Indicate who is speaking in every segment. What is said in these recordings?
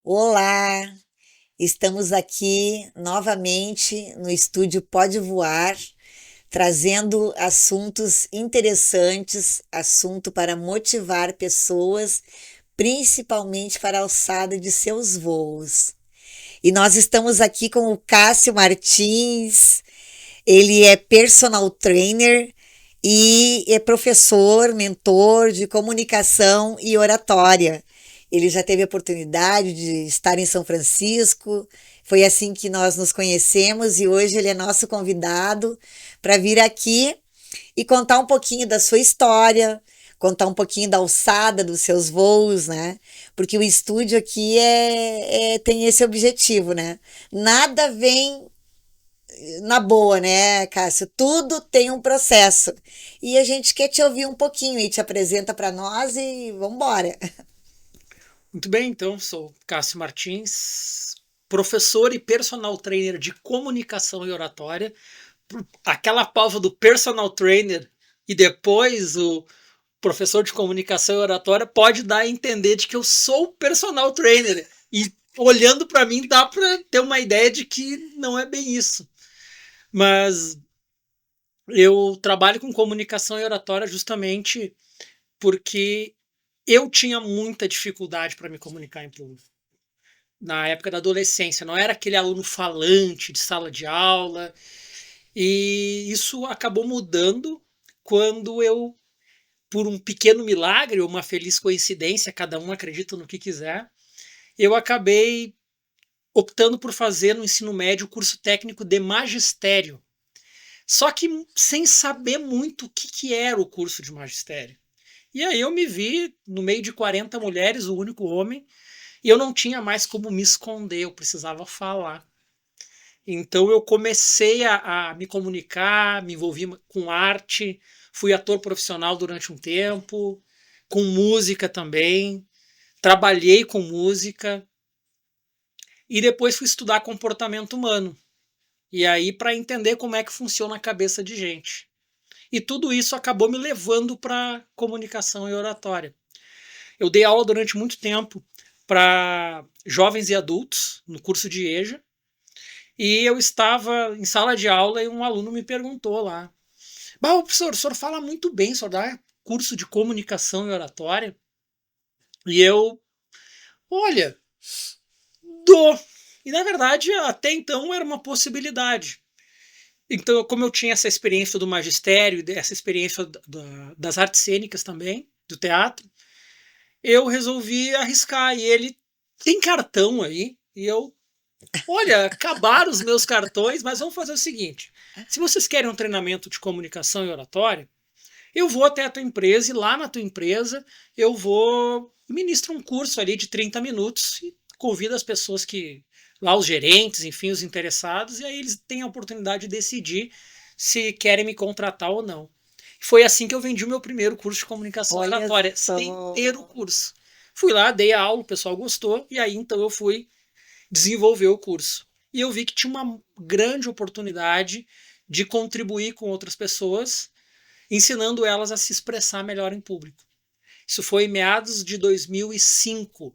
Speaker 1: Olá, estamos aqui novamente no estúdio Pode Voar, trazendo assuntos interessantes, assunto para motivar pessoas, principalmente para a alçada de seus voos. E nós estamos aqui com o Cássio Martins, ele é personal trainer e é professor, mentor de comunicação e oratória. Ele já teve a oportunidade de estar em São Francisco. Foi assim que nós nos conhecemos e hoje ele é nosso convidado para vir aqui e contar um pouquinho da sua história, contar um pouquinho da alçada dos seus voos, né? Porque o estúdio aqui tem esse objetivo, né? Nada vem na boa, né, Cássio? Tudo tem um processo. E a gente quer te ouvir um pouquinho e te apresenta para nós e vamos embora.
Speaker 2: Muito bem, então, sou Cássio Martins, professor e personal trainer de comunicação e oratória. Aquela pausa do personal trainer e depois o professor de comunicação e oratória pode dar a entender de que eu sou personal trainer. E olhando para mim dá para ter uma ideia de que não é bem isso. Mas eu trabalho com comunicação e oratória justamente porque eu tinha muita dificuldade para me comunicar em público. Na época da adolescência, não era aquele aluno falante de sala de aula, e isso acabou mudando quando eu, por um pequeno milagre ou uma feliz coincidência, cada um acredita no que quiser, eu acabei optando por fazer no ensino médio o curso técnico de magistério. Só que sem saber muito o que era o curso de magistério. E aí eu me vi no meio de 40 mulheres, o único homem, e eu não tinha mais como me esconder, eu precisava falar. Então eu comecei a me comunicar, me envolvi com arte, fui ator profissional durante um tempo, com música também, trabalhei com música e depois fui estudar comportamento humano. E aí para entender como é que funciona a cabeça de gente. E tudo isso acabou me levando para comunicação e oratória. Eu dei aula durante muito tempo para jovens e adultos no curso de EJA. E eu estava em sala de aula e um aluno me perguntou lá: bah, professor, o senhor fala muito bem, o senhor dá curso de comunicação e oratória? E eu, olha, dou. E na verdade, até então era uma possibilidade. Então, como eu tinha essa experiência do magistério, essa experiência das artes cênicas também, do teatro, eu resolvi arriscar. E ele tem cartão aí. E eu, olha, acabaram os meus cartões, mas vamos fazer o seguinte: se vocês querem um treinamento de comunicação e oratória, eu vou até a tua empresa e lá na tua empresa eu vou ministro um curso ali de 30 minutos e convido as pessoas que lá os gerentes, enfim, os interessados, e aí eles têm a oportunidade de decidir se querem me contratar ou não. Foi assim que eu vendi o meu primeiro curso de comunicação e
Speaker 1: Olha
Speaker 2: oratória, sem ter o
Speaker 1: só.
Speaker 2: curso. Fui lá, dei a aula, o pessoal gostou, e aí então eu fui desenvolver o curso. E eu vi que tinha uma grande oportunidade de contribuir com outras pessoas, ensinando elas a se expressar melhor em público. Isso foi em meados de 2005.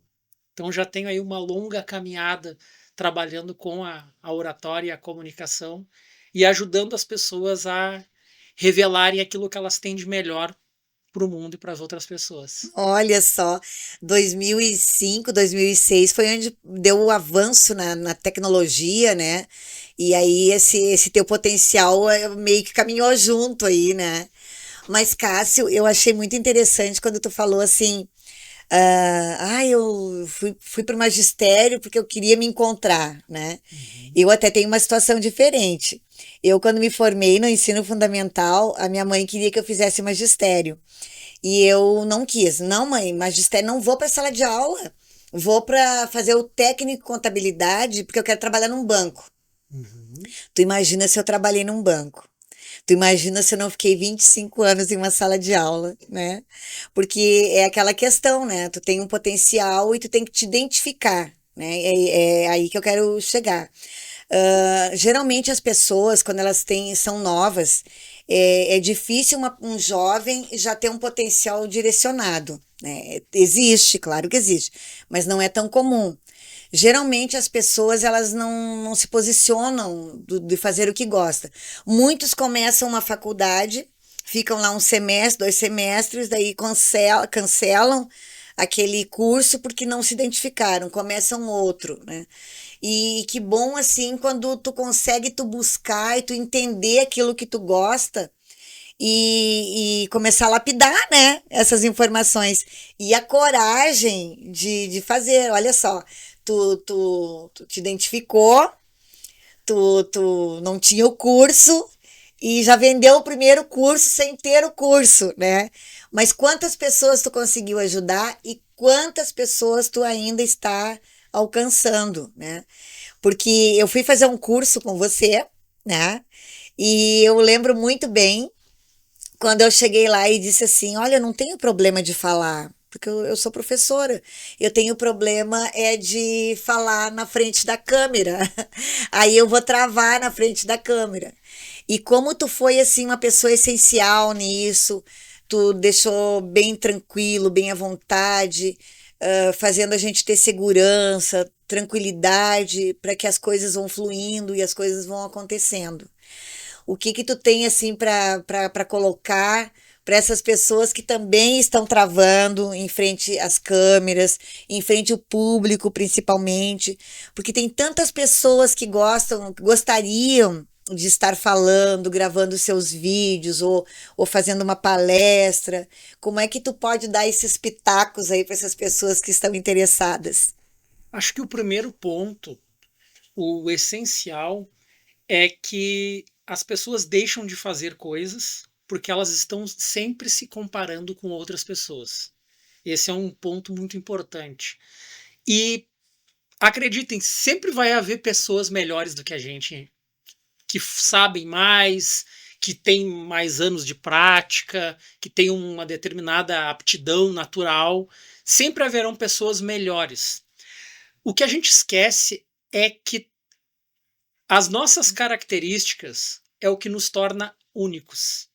Speaker 2: Então já tenho aí uma longa caminhada trabalhando com a oratória e a comunicação e ajudando as pessoas a revelarem aquilo que elas têm de melhor para o mundo e para as outras pessoas.
Speaker 1: Olha só, 2005, 2006 foi onde deu o avanço na tecnologia, né? E aí esse teu potencial meio que caminhou junto aí, né? Mas, Cássio, eu achei muito interessante quando tu falou assim, eu fui para o magistério porque eu queria me encontrar, né?
Speaker 2: Uhum.
Speaker 1: Eu até tenho uma situação diferente. Eu, quando me formei no ensino fundamental, a minha mãe queria que eu fizesse magistério. E eu não quis. Não, mãe, magistério, não vou para a sala de aula. Vou para fazer o técnico em contabilidade, porque eu quero trabalhar num banco.
Speaker 2: Uhum.
Speaker 1: Tu imagina se eu trabalhei num banco. Tu imagina se eu não fiquei 25 anos em uma sala de aula, né? Porque é aquela questão, né? Tu tem um potencial e tu tem que te identificar, né? É aí que eu quero chegar. Geralmente as pessoas, quando elas são novas, é difícil um jovem já ter um potencial direcionado, né? Existe, claro que existe, mas não é tão comum. Geralmente as pessoas elas não se posicionam de fazer o que gosta. Muitos começam uma faculdade, ficam lá um semestre, 2 semestres, daí cancelam aquele curso porque não se identificaram, começam outro, né? E que bom assim quando tu consegue tu buscar e tu entender aquilo que tu gosta e começar a lapidar, né, essas informações. E a coragem de fazer, olha só, tu te identificou, tu não tinha o curso e já vendeu o primeiro curso sem ter o curso, né? Mas quantas pessoas tu conseguiu ajudar e quantas pessoas tu ainda está alcançando, né? Porque eu fui fazer um curso com você, né? E eu lembro muito bem quando eu cheguei lá e disse assim: Olha, eu não tenho problema de falar, porque eu sou professora. Eu tenho problema é de falar na frente da câmera. Aí eu vou travar na frente da câmera. E como tu foi assim uma pessoa essencial nisso, tu deixou bem tranquilo, bem à vontade, fazendo a gente ter segurança, tranquilidade, para que as coisas vão fluindo e as coisas vão acontecendo. O que que tu tem assim para colocar para essas pessoas que também estão travando em frente às câmeras, em frente ao público principalmente, porque tem tantas pessoas que gostariam de estar falando, gravando seus vídeos ou fazendo uma palestra. Como é que tu pode dar esses pitacos aí para essas pessoas que estão interessadas?
Speaker 2: Acho que o primeiro ponto, o essencial, é que as pessoas deixam de fazer coisas porque elas estão sempre se comparando com outras pessoas. Esse é um ponto muito importante. E acreditem, sempre vai haver pessoas melhores do que a gente, que sabem mais, que têm mais anos de prática, que têm uma determinada aptidão natural. Sempre haverão pessoas melhores. O que a gente esquece é que as nossas características é o que nos torna únicos.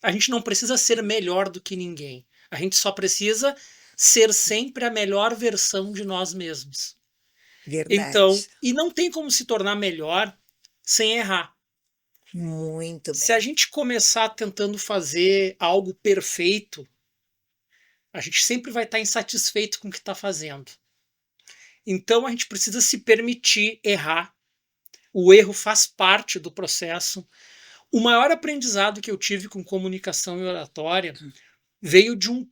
Speaker 2: A gente não precisa ser melhor do que ninguém. A gente só precisa ser sempre a melhor versão de nós mesmos. Então,
Speaker 1: Verdade.
Speaker 2: e não tem como se tornar melhor sem errar.
Speaker 1: Muito
Speaker 2: Se a
Speaker 1: bem.
Speaker 2: gente começar tentando fazer algo perfeito, a gente sempre vai estar insatisfeito com o que está fazendo. Então, a gente precisa se permitir errar. O erro faz parte do processo. O maior aprendizado que eu tive com comunicação e oratória veio de um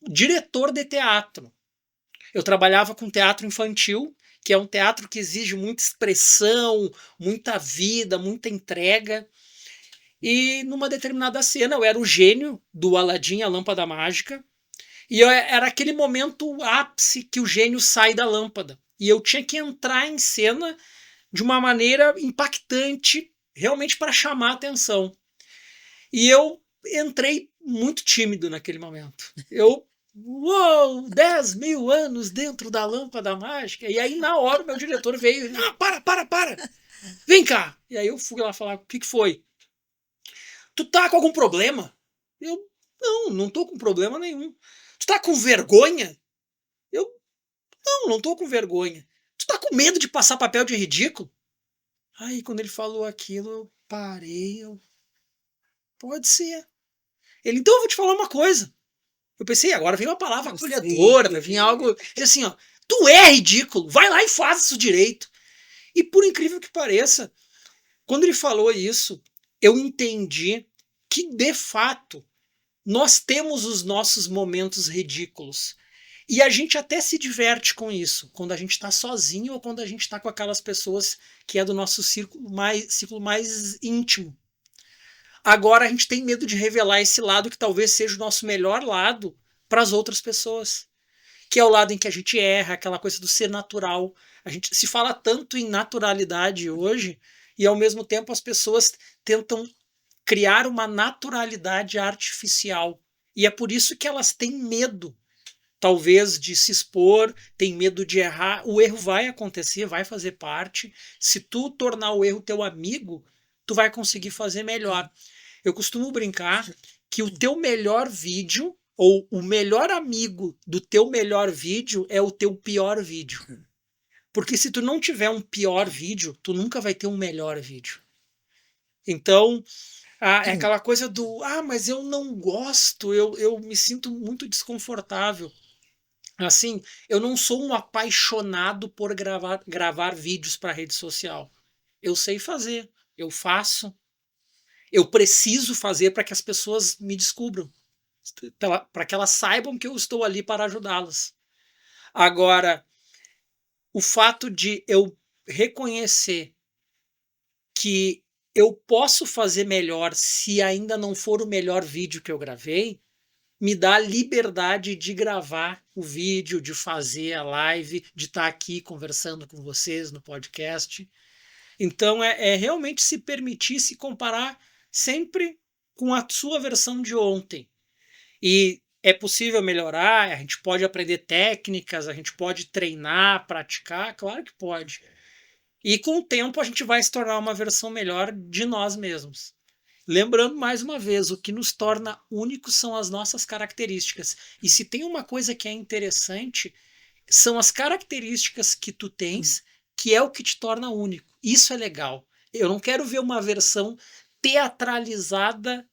Speaker 2: diretor de teatro. Eu trabalhava com teatro infantil, que é um teatro que exige muita expressão, muita vida, muita entrega. E numa determinada cena, eu era o gênio do Aladim, a lâmpada mágica, e era aquele momento ápice que o gênio sai da lâmpada. E eu tinha que entrar em cena de uma maneira impactante, realmente para chamar a atenção. E eu entrei muito tímido naquele momento. Uou, 10 mil anos dentro da lâmpada mágica. E aí, na hora, o meu diretor veio, não, para, vem cá. E aí eu fui lá falar, o que foi? Tu tá com algum problema? Eu, não tô com problema nenhum. Tu tá com vergonha? Eu, não tô com vergonha. Tu tá com medo de passar papel de ridículo? Aí, quando ele falou aquilo, eu parei, pode ser. Ele, então eu vou te falar uma coisa. Eu pensei, agora vem uma palavra
Speaker 1: Sim.
Speaker 2: acolhedora, vai vir algo assim, ó, tu é ridículo, vai lá e faz isso direito. E por incrível que pareça, quando ele falou isso, eu entendi que, de fato, nós temos os nossos momentos ridículos. E a gente até se diverte com isso, quando a gente está sozinho ou quando a gente está com aquelas pessoas que é do nosso círculo mais íntimo. Agora a gente tem medo de revelar esse lado que talvez seja o nosso melhor lado para as outras pessoas, que é o lado em que a gente erra, aquela coisa do ser natural. A gente se fala tanto em naturalidade hoje e ao mesmo tempo as pessoas tentam criar uma naturalidade artificial. E é por isso que elas têm medo, talvez, de se expor, têm medo de errar. O erro vai acontecer, vai fazer parte. Se tu tornar o erro teu amigo, tu vai conseguir fazer melhor. Eu costumo brincar que o teu melhor vídeo ou o melhor amigo do teu melhor vídeo é o teu pior vídeo. Porque se tu não tiver um pior vídeo, tu nunca vai ter um melhor vídeo. Então, é aquela coisa do, mas eu não gosto, eu me sinto muito desconfortável. Assim, eu não sou um apaixonado por gravar vídeos para rede social. Eu sei fazer, eu faço, eu preciso fazer para que as pessoas me descubram, para que elas saibam que eu estou ali para ajudá-las. Agora, o fato de eu reconhecer que eu posso fazer melhor se ainda não for o melhor vídeo que eu gravei, me dá a liberdade de gravar o vídeo, de fazer a live, de estar aqui conversando com vocês no podcast. Então é realmente se permitir se comparar sempre com a sua versão de ontem. E é possível melhorar, a gente pode aprender técnicas, a gente pode treinar, praticar, claro que pode. E com o tempo a gente vai se tornar uma versão melhor de nós mesmos. Lembrando mais uma vez, o que nos torna únicos são as nossas características. E se tem uma coisa que é interessante, são as características que tu tens, que é o que te torna único. Isso é legal. Eu não quero ver uma versão teatralizada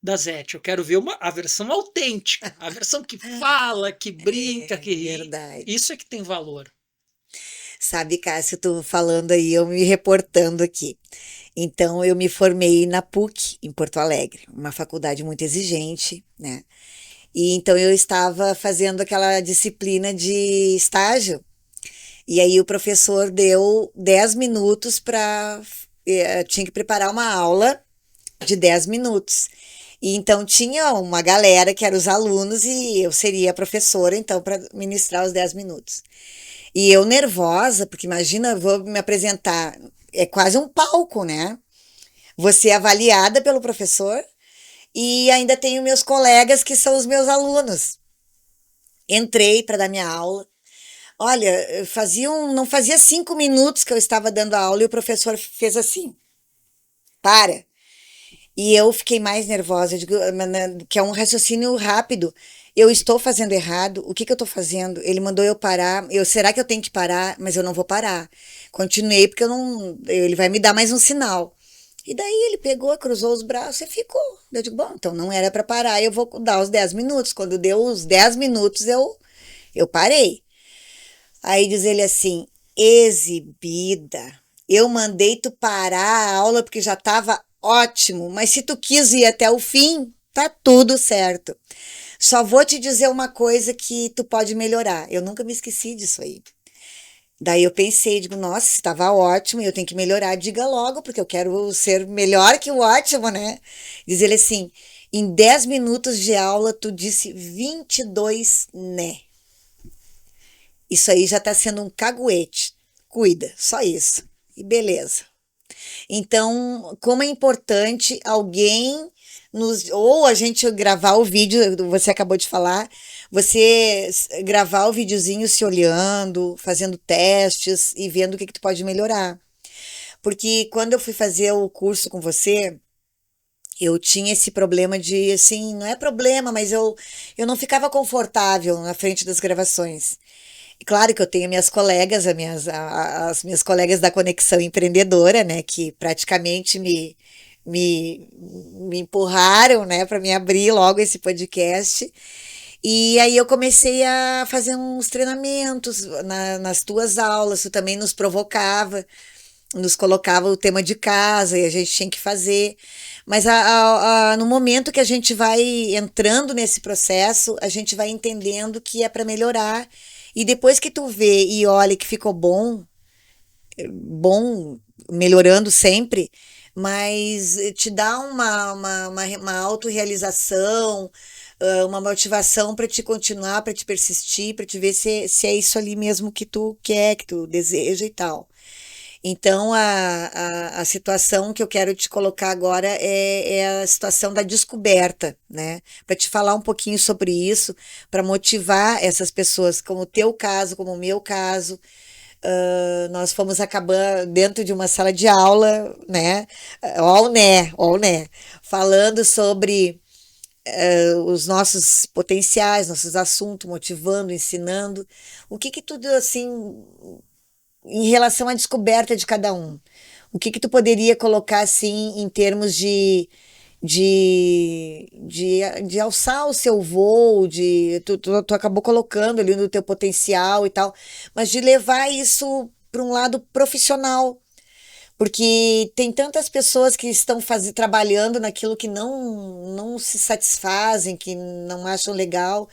Speaker 2: da Zete. Eu quero ver a versão autêntica, a versão que fala, que brinca, que ri.
Speaker 1: Verdade.
Speaker 2: Isso é que tem valor.
Speaker 1: Sabe, Cássio, tu falando aí, eu me reportando aqui. Então, eu me formei na PUC, em Porto Alegre, uma faculdade muito exigente, né? E então eu estava fazendo aquela disciplina de estágio. E aí o professor deu 10 minutos para. Tinha que preparar uma aula de 10 minutos. E então tinha uma galera que eram os alunos e eu seria a professora, então, para ministrar os 10 minutos. E eu nervosa, porque imagina, vou me apresentar, é quase um palco, né? Você é avaliada pelo professor e ainda tenho meus colegas que são os meus alunos. Entrei para dar minha aula. Olha, não fazia 5 minutos que eu estava dando a aula e o professor fez assim, para. E eu fiquei mais nervosa, eu digo, que é um raciocínio rápido. Eu estou fazendo errado, o que eu estou fazendo? Ele mandou eu parar, será que eu tenho que parar? Mas eu não vou parar. Continuei porque ele vai me dar mais um sinal. E daí ele pegou, cruzou os braços e ficou. Eu digo, bom, então não era para parar, eu vou dar os 10 minutos. Quando deu os 10 minutos, eu parei. Aí diz ele assim, exibida, eu mandei tu parar a aula porque já estava ótimo, mas se tu quis ir até o fim, tá tudo certo. Só vou te dizer uma coisa que tu pode melhorar. Eu nunca me esqueci disso aí. Daí eu pensei, digo, nossa, estava ótimo e eu tenho que melhorar, diga logo, porque eu quero ser melhor que o ótimo, né? Diz ele assim, em 10 minutos de aula tu disse 22 né. Isso aí já está sendo um caguete. Cuida, só isso. E beleza. Então, como é importante alguém ou a gente gravar o vídeo, você acabou de falar, você gravar o videozinho se olhando, fazendo testes e vendo o que tu pode melhorar. Porque quando eu fui fazer o curso com você, eu tinha esse problema de, assim, não é problema, mas eu não ficava confortável na frente das gravações. Claro que eu tenho minhas colegas, as minhas colegas da Conexão Empreendedora, né, que praticamente me empurraram, né, para me abrir logo esse podcast. E aí eu comecei a fazer uns treinamentos nas tuas aulas, tu também nos provocava, nos colocava o tema de casa e a gente tinha que fazer. Mas no momento que a gente vai entrando nesse processo, a gente vai entendendo que é para melhorar. E depois que tu vê e olha que ficou bom, melhorando sempre, mas te dá uma autorrealização, uma motivação para te continuar, para te persistir, para te ver se é isso ali mesmo que tu quer, que tu deseja e tal. Então, a situação que eu quero te colocar agora é a situação da descoberta, né? Para te falar um pouquinho sobre isso, para motivar essas pessoas, como o teu caso, como o meu caso. Nós fomos acabar dentro de uma sala de aula, né? All né? Falando sobre os nossos potenciais, nossos assuntos, motivando, ensinando. O que tudo assim em relação à descoberta de cada um. O que tu poderia colocar assim em termos de alçar o seu voo, tu acabou colocando ali no teu potencial e tal, mas de levar isso para um lado profissional, porque tem tantas pessoas que estão trabalhando naquilo que não se satisfazem, que não acham legal.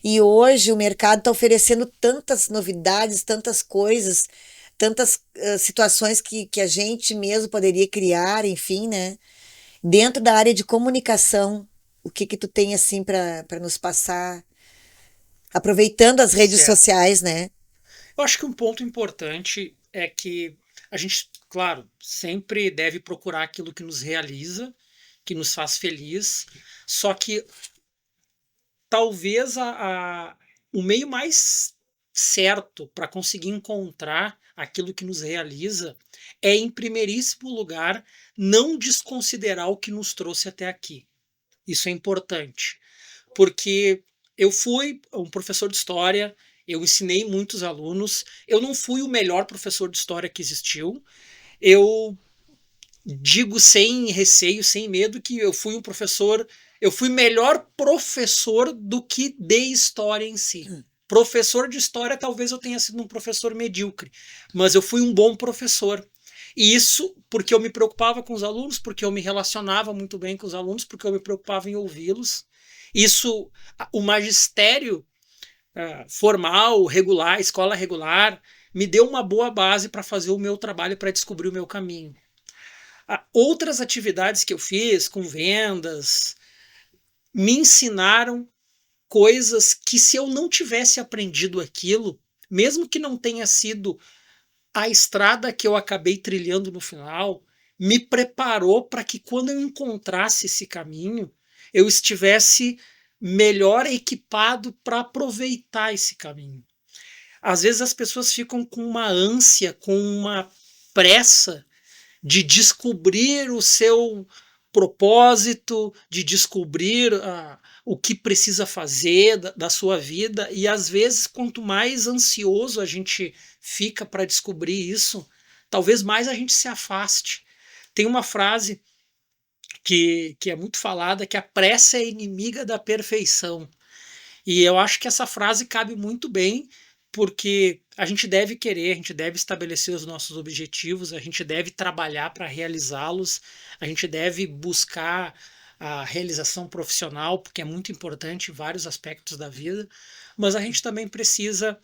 Speaker 1: E hoje o mercado está oferecendo tantas novidades, tantas coisas, tantas situações que a gente mesmo poderia criar, enfim, né? Dentro da área de comunicação, o que tu tem assim para nos passar, aproveitando as redes
Speaker 2: Certo.
Speaker 1: sociais, né?
Speaker 2: Eu acho que um ponto importante é que a gente, claro, sempre deve procurar aquilo que nos realiza, que nos faz feliz, só que talvez o meio mais certo para conseguir encontrar aquilo que nos realiza é, em primeiríssimo lugar, não desconsiderar o que nos trouxe até aqui. Isso é importante, porque eu fui um professor de história, eu ensinei muitos alunos, eu não fui o melhor professor de história que existiu, eu digo sem receio, sem medo, que eu fui melhor professor do que de história em si. Professor de história, talvez eu tenha sido um professor medíocre, mas eu fui um bom professor. E isso porque eu me preocupava com os alunos, porque eu me relacionava muito bem com os alunos, porque eu me preocupava em ouvi-los. Isso, o magistério formal, regular, escola regular, me deu uma boa base para fazer o meu trabalho, para descobrir o meu caminho. Outras atividades que eu fiz com vendas me ensinaram coisas que, se eu não tivesse aprendido aquilo, mesmo que não tenha sido a estrada que eu acabei trilhando no final, me preparou para que, quando eu encontrasse esse caminho, eu estivesse melhor equipado para aproveitar esse caminho. Às vezes as pessoas ficam com uma ânsia, com uma pressa de descobrir o seu propósito, de descobrir o que precisa fazer da sua vida, e às vezes, quanto mais ansioso a gente fica para descobrir isso, talvez mais a gente se afaste. Tem uma frase que é muito falada, que a pressa é inimiga da perfeição. E eu acho que essa frase cabe muito bem, porque a gente deve querer, a gente deve estabelecer os nossos objetivos, a gente deve trabalhar para realizá-los, a gente deve buscar a realização profissional, porque é muito importante em vários aspectos da vida, mas a gente também precisa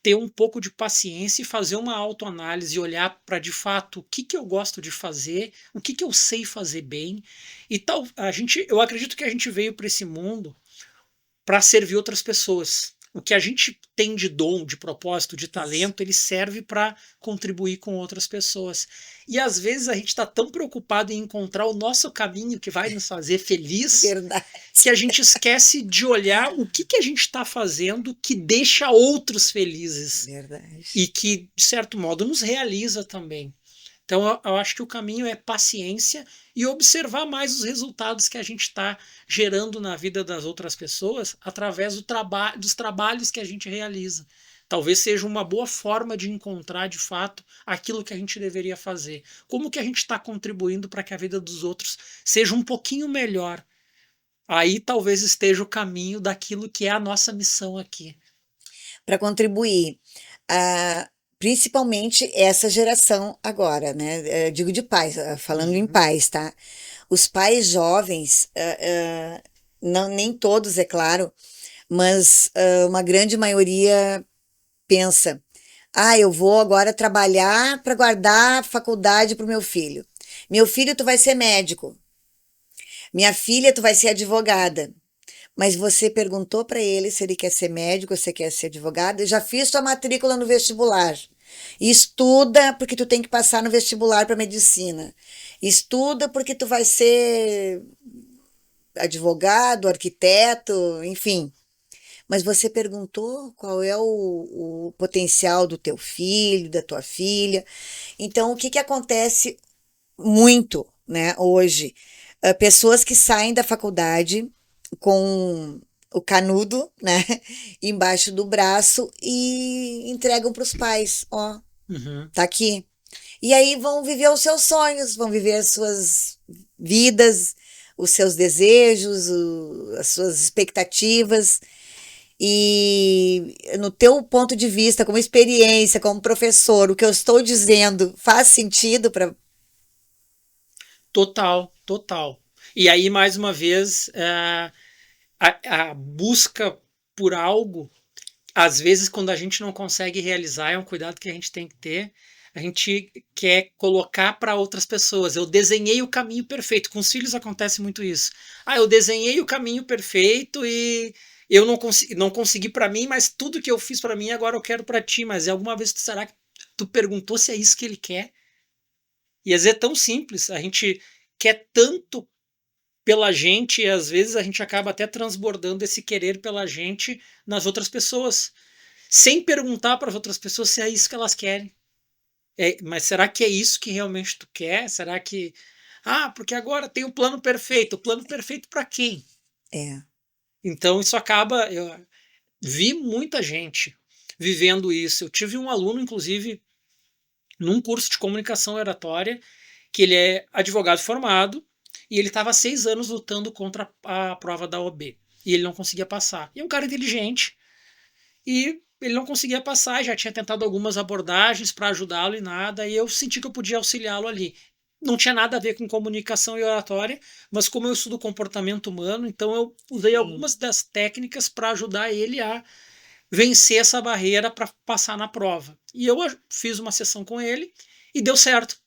Speaker 2: ter um pouco de paciência e fazer uma autoanálise, olhar para, de fato, o que, que eu gosto de fazer, o que, que eu sei fazer bem. E tal, eu acredito que a gente veio para esse mundo para servir outras pessoas. O que a gente tem de dom, de propósito, de
Speaker 1: Isso.
Speaker 2: talento, ele serve para contribuir com outras pessoas. E às vezes a gente está tão preocupado em encontrar o nosso caminho que vai nos fazer feliz,
Speaker 1: Verdade.
Speaker 2: que a gente esquece de olhar o que, que a gente está fazendo que deixa outros felizes
Speaker 1: Verdade.
Speaker 2: e que, de certo modo, nos realiza também. Então, eu acho que o caminho é paciência e observar mais os resultados que a gente está gerando na vida das outras pessoas através dos trabalhos que a gente realiza. Talvez seja uma boa forma de encontrar, de fato, aquilo que a gente deveria fazer. Como que a gente está contribuindo para que a vida dos outros seja um pouquinho melhor? Aí talvez esteja o caminho daquilo que é a nossa missão aqui.
Speaker 1: Para contribuir. Ah, principalmente essa geração agora, né? Digo de pais, falando em
Speaker 2: Uhum.
Speaker 1: pais, tá? Os pais jovens, não, nem todos, é claro, mas uma grande maioria pensa: ah, eu vou agora trabalhar para guardar a faculdade para o meu filho. Meu filho, tu vai ser médico. Minha filha, tu vai ser advogada. Mas você perguntou para ele se ele quer ser médico, se quer ser advogado? Eu já fiz tua matrícula no vestibular. Estuda porque tu tem que passar no vestibular para medicina. Estuda porque tu vai ser advogado, arquiteto, enfim. Mas você perguntou qual é o potencial do teu filho, da tua filha. Então, o que que acontece muito, né, hoje? Pessoas que saem da faculdade com o canudo, né, embaixo do braço e entregam para os pais. Ó,
Speaker 2: Uhum.
Speaker 1: Tá aqui. E aí vão viver os seus sonhos, vão viver as suas vidas, os seus desejos, as suas expectativas. E no teu ponto de vista, como experiência, como professor, o que eu estou dizendo faz sentido para.
Speaker 2: Total, total. E aí, mais uma vez, a busca por algo, às vezes, quando a gente não consegue realizar, é um cuidado que a gente tem que ter. A gente quer colocar para outras pessoas. Eu desenhei o caminho perfeito. Com os filhos acontece muito isso. Ah, eu desenhei o caminho perfeito e eu não consegui para mim, mas tudo que eu fiz para mim agora eu quero para ti. Mas alguma vez será que tu perguntou se é isso que ele quer? E às vezes é tão simples. A gente quer tanto pela gente e às vezes a gente acaba até transbordando esse querer pela gente nas outras pessoas, sem perguntar para as outras pessoas se é isso que elas querem. Mas será que é isso que realmente tu quer? Será que porque agora tem o plano perfeito. O plano perfeito para quem?
Speaker 1: É.
Speaker 2: Então isso acaba. Eu vi muita gente vivendo isso. Eu tive um aluno, inclusive, num curso de comunicação oratória, que ele é advogado formado e ele estava há 6 anos lutando contra a prova da OB. E ele não conseguia passar. E é um cara inteligente. E ele não conseguia passar, já tinha tentado algumas abordagens para ajudá-lo e nada, e eu senti que eu podia auxiliá-lo ali. Não tinha nada a ver com comunicação e oratória, mas como eu estudo comportamento humano, então eu usei
Speaker 1: Sim.
Speaker 2: algumas das técnicas para ajudar ele a vencer essa barreira para passar na prova. E eu fiz uma sessão com ele e deu certo.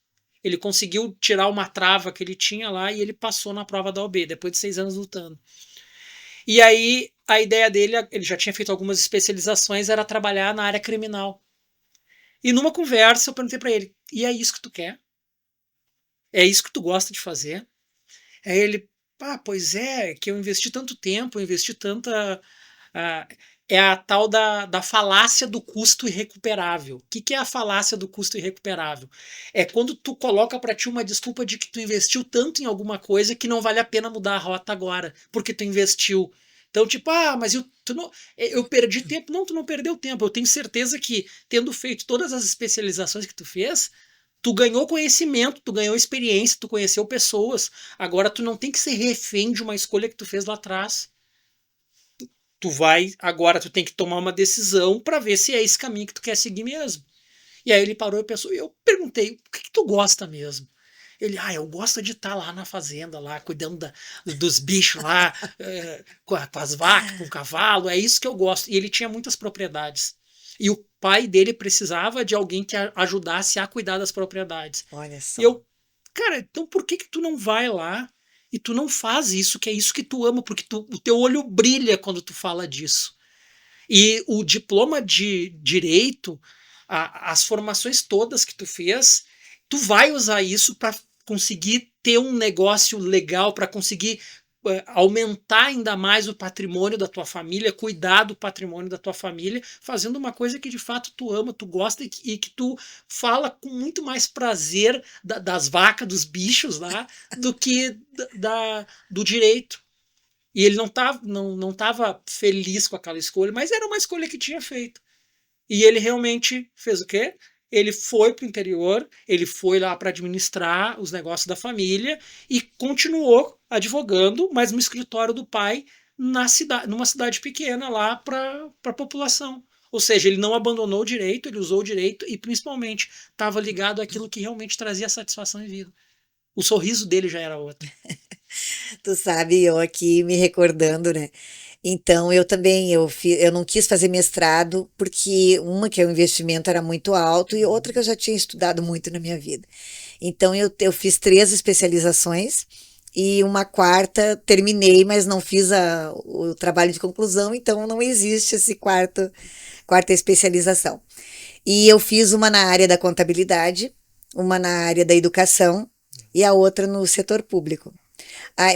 Speaker 2: Ele conseguiu tirar uma trava que ele tinha lá e ele passou na prova da OB, depois de 6 anos lutando. E aí a ideia dele, ele já tinha feito algumas especializações, era trabalhar na área criminal. E numa conversa eu perguntei para ele: e é isso que tu quer? É isso que tu gosta de fazer? Aí ele: pois é, que eu investi tanto tempo, eu investi tanta. Ah, é a tal da falácia do custo irrecuperável. O que é a falácia do custo irrecuperável? É quando tu coloca para ti uma desculpa de que tu investiu tanto em alguma coisa que não vale a pena mudar a rota agora, porque tu investiu. Então, tipo, mas eu perdi tempo. Não, tu não perdeu tempo. Eu tenho certeza que, tendo feito todas as especializações que tu fez, tu ganhou conhecimento, tu ganhou experiência, tu conheceu pessoas. Agora tu não tem que ser refém de uma escolha que tu fez lá atrás. Agora tu tem que tomar uma decisão para ver se é esse caminho que tu quer seguir mesmo. E aí ele parou e pensou, e eu perguntei, o que tu gosta mesmo? Ele, eu gosto de estar lá na fazenda, lá cuidando dos bichos lá, com as vacas, com o cavalo, é isso que eu gosto. E ele tinha muitas propriedades. E o pai dele precisava de alguém que ajudasse a cuidar das propriedades.
Speaker 1: Olha
Speaker 2: E
Speaker 1: só.
Speaker 2: eu, cara, então por que tu não vai lá e tu não faz isso, que é isso que tu ama, porque o teu olho brilha quando tu fala disso. E o diploma de direito, as formações todas que tu fez, tu vai usar isso para conseguir ter um negócio legal, para conseguir aumentar ainda mais o patrimônio da tua família, cuidar do patrimônio da tua família, fazendo uma coisa que de fato tu ama, tu gosta e que tu fala com muito mais prazer das vacas, dos bichos lá, do que do direito. E ele não tava feliz com aquela escolha, mas era uma escolha que tinha feito. E ele realmente fez o quê? Ele foi para o interior, ele foi lá para administrar os negócios da família e continuou advogando, mas no escritório do pai, numa cidade pequena lá para a população. Ou seja, ele não abandonou o direito, ele usou o direito e principalmente estava ligado àquilo que realmente trazia satisfação em vida. O sorriso dele já era outro.
Speaker 1: Tu sabe, eu aqui me recordando, né? Então, eu também, eu não quis fazer mestrado, porque uma que o investimento era muito alto e outra que eu já tinha estudado muito na minha vida. Então, eu fiz 3 especializações e uma quarta terminei, mas não fiz o trabalho de conclusão, então não existe esse quarta especialização. E eu fiz uma na área da contabilidade, uma na área da educação e a outra no setor público.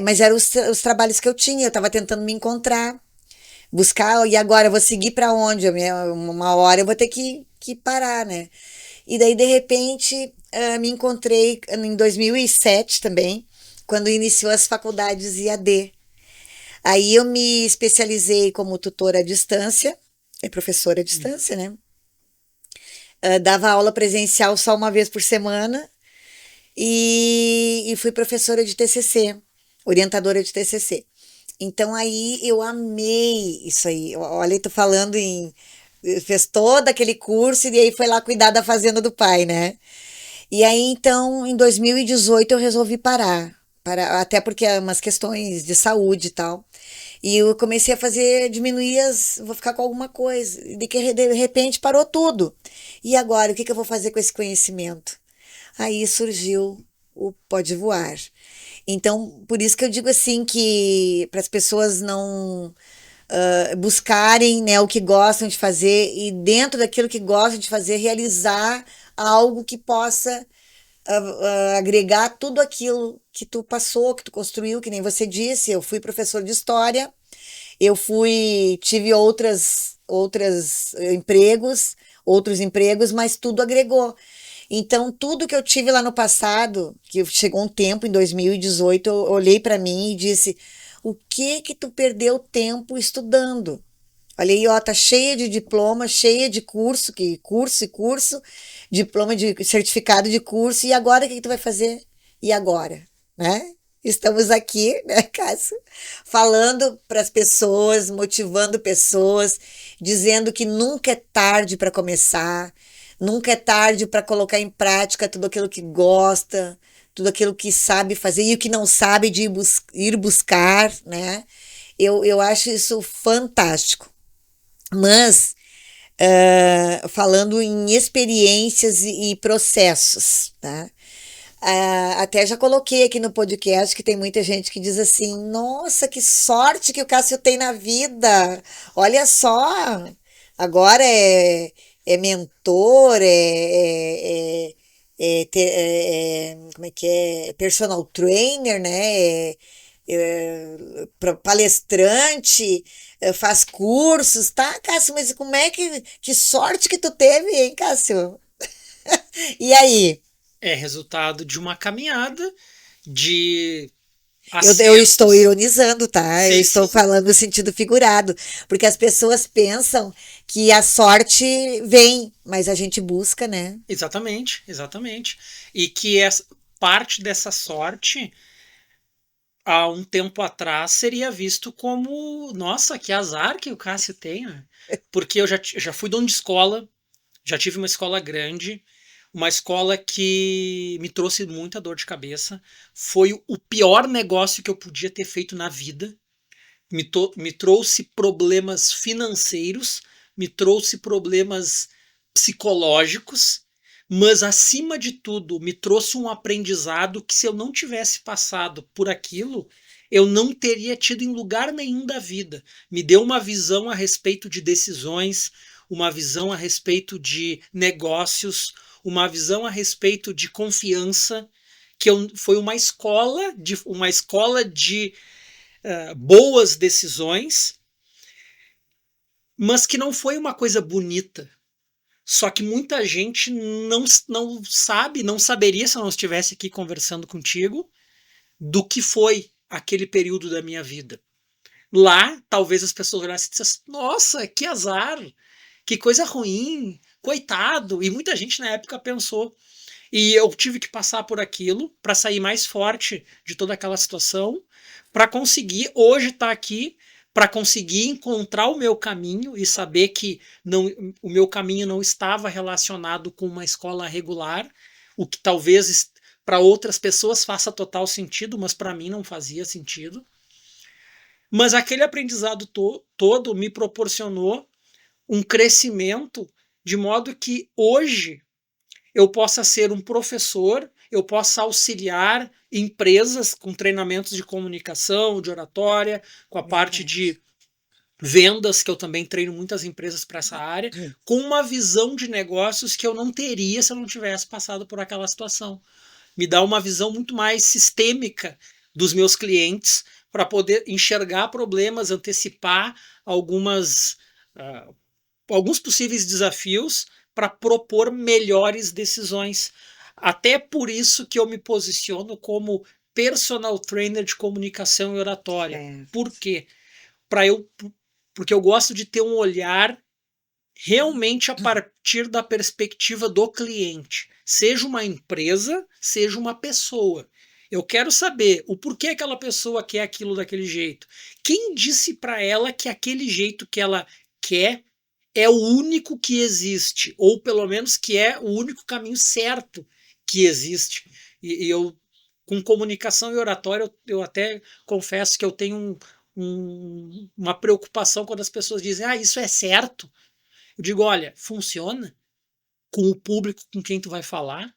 Speaker 1: Mas eram os trabalhos que eu tinha, eu estava tentando me encontrar, buscar, e agora eu vou seguir para onde? Uma hora eu vou ter que parar, né? E daí, de repente, me encontrei em 2007 também, quando iniciou as faculdades IAD. Aí eu me especializei como tutora à distância, professora à distância, né? dava aula presencial só uma vez por semana e fui professora de TCC, orientadora de TCC. Então aí eu amei isso aí. Olha, eu tô falando em fez todo aquele curso e aí foi lá cuidar da fazenda do pai, né? E aí então em 2018 eu resolvi parar, até porque é umas questões de saúde e tal. E eu comecei a fazer, diminuir vou ficar com alguma coisa. E de repente parou tudo. E agora, o que que eu vou fazer com esse conhecimento? Aí surgiu o Pode Voar. Então, por isso que eu digo assim que para as pessoas não buscarem, né, o que gostam de fazer e dentro daquilo que gostam de fazer, realizar algo que possa agregar tudo aquilo que tu passou, que tu construiu, que nem você disse, eu fui professor de história, tive outras outros empregos, mas tudo agregou. Então, tudo que eu tive lá no passado, que chegou um tempo, em 2018, eu olhei para mim e disse: o que que tu perdeu tempo estudando? Olha aí, ó, tá cheia de diploma, cheia de curso, diploma de certificado de curso, e agora o que que tu vai fazer? E agora, né? Estamos aqui, né, Cássio, falando para as pessoas, motivando pessoas, dizendo que nunca é tarde para começar, nunca é tarde para colocar em prática tudo aquilo que gosta, tudo aquilo que sabe fazer e o que não sabe de ir buscar, né? Eu acho isso fantástico. Mas, falando em experiências e processos, tá? Até já coloquei aqui no podcast que tem muita gente que diz assim: nossa, que sorte que o Cássio tem na vida! Olha só, agora é mentor, como é que é? Personal trainer, né? Palestrante, faz cursos, tá, Cássio? Mas como é que sorte que tu teve, hein, Cássio? E aí?
Speaker 2: É resultado de uma caminhada de
Speaker 1: Eu estou
Speaker 2: acertos.
Speaker 1: ironizando, tá? Eu
Speaker 2: Sim,
Speaker 1: estou
Speaker 2: sim.
Speaker 1: falando no sentido figurado, porque as pessoas pensam que a sorte vem, mas a gente busca, né?
Speaker 2: Exatamente, exatamente. E que essa parte dessa sorte, há um tempo atrás, seria visto como, nossa, que azar que o Cássio tem, né? Porque eu já fui dono de escola, já tive uma escola grande, uma escola que me trouxe muita dor de cabeça. Foi o pior negócio que eu podia ter feito na vida. Me trouxe problemas financeiros, me trouxe problemas psicológicos, mas acima de tudo, me trouxe um aprendizado que, se eu não tivesse passado por aquilo, eu não teria tido em lugar nenhum da vida. Me deu uma visão a respeito de decisões, uma visão a respeito de negócios, uma visão a respeito de confiança, foi uma escola de boas decisões, mas que não foi uma coisa bonita. Só que muita gente não sabe, não saberia se eu não estivesse aqui conversando contigo, do que foi aquele período da minha vida. Lá, talvez as pessoas olhassem e dissessem: nossa, que azar, que coisa ruim, coitado. E muita gente na época pensou. E eu tive que passar por aquilo para sair mais forte de toda aquela situação, para conseguir hoje estar aqui, para conseguir encontrar o meu caminho e saber que não, o meu caminho não estava relacionado com uma escola regular, o que talvez para outras pessoas faça total sentido, mas para mim não fazia sentido. Mas aquele aprendizado todo me proporcionou um crescimento de modo que hoje eu possa ser um professor, eu possa auxiliar empresas com treinamentos de comunicação, de oratória, com a parte
Speaker 1: Verdade.
Speaker 2: de vendas, que eu também treino muitas empresas para essa área, com uma visão de negócios que eu não teria se eu não tivesse passado por aquela situação. Me dá uma visão muito mais sistêmica dos meus clientes para poder enxergar problemas, antecipar algumas alguns possíveis desafios para propor melhores decisões. Até por isso que eu me posiciono como personal trainer de comunicação e oratória.
Speaker 1: Certo.
Speaker 2: Por quê? Para eu Porque eu gosto de ter um olhar realmente a partir da perspectiva do cliente. Seja uma empresa, seja uma pessoa. Eu quero saber o porquê aquela pessoa quer aquilo daquele jeito. Quem disse para ela que aquele jeito que ela quer é o único que existe, ou pelo menos que é o único caminho certo que existe. E eu, com comunicação e oratória, eu até confesso que eu tenho uma preocupação quando as pessoas dizem, isso é certo. Eu digo, olha, funciona com o público com quem tu vai falar.